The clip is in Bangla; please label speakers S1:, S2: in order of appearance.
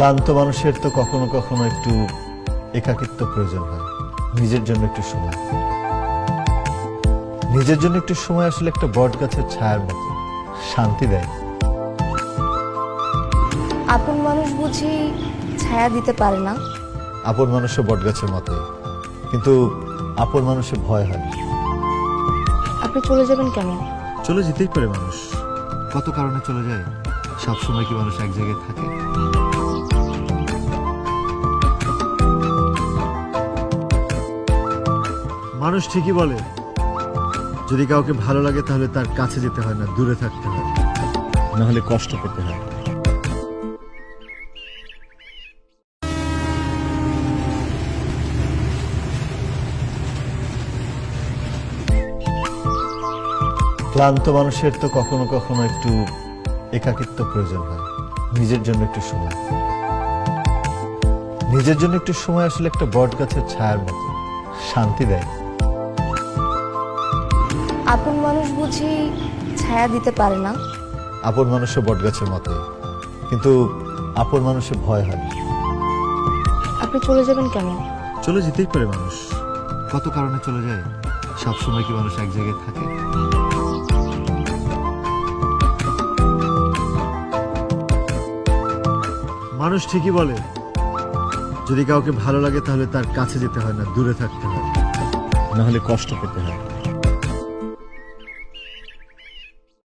S1: ক্লান্ত মানুষের তো কখনো কখনো একটু একাকিত্ব প্রয়োজন হয়, নিজের জন্য একটু সময়। নিজের জন্য একটু সময় আসলে একটা বট গাছের ছায়ার মতো শান্তি দেয়।
S2: আপন মানুষ বুঝি ছায়া দিতে পারে না?
S1: আপন মানুষও বট গাছের মতো, কিন্তু আপন মানুষের ভয় হয়।
S2: আপনি চলে যাবেন কেন?
S1: চলে যেতেই পারে মানুষ, কত কারণে চলে যায়। সবসময় কি মানুষ এক জায়গায় থাকে? মানুষ ঠিকই বলে, যদি কাউকে ভালো লাগে তাহলে তার কাছে যেতে হয় না, দূরে থাকতে হয়, না হলে কষ্ট পেতে হয়। ক্লান্ত মানুষের তো কখনো কখনো একটু একাকিত্ব প্রয়োজন হয়, নিজের জন্য একটু সময়। নিজের জন্য একটু সময় আসলে একটা বট গাছের ছায়ার মতো শান্তি দেয়।
S2: আপন মানুষ বুঝি ছায়া দিতে পারে না?
S1: আপন মানুষও বট গাছের মতো, কিন্তু আপন মানুষের ভয় হয়।
S2: আপনি চলে যাবেন কেন?
S1: চলে যেতেই পারে মানুষ, কত কারণে চলে যায়। সবসময় কি মানুষ এক জায়গায় থাকে? মানুষ ঠিকই বলে, যদি কাউকে ভালো লাগে তাহলে তার কাছে যেতে হয় না, দূরে থাকতে হয়, না হলে কষ্ট পেতে হয়।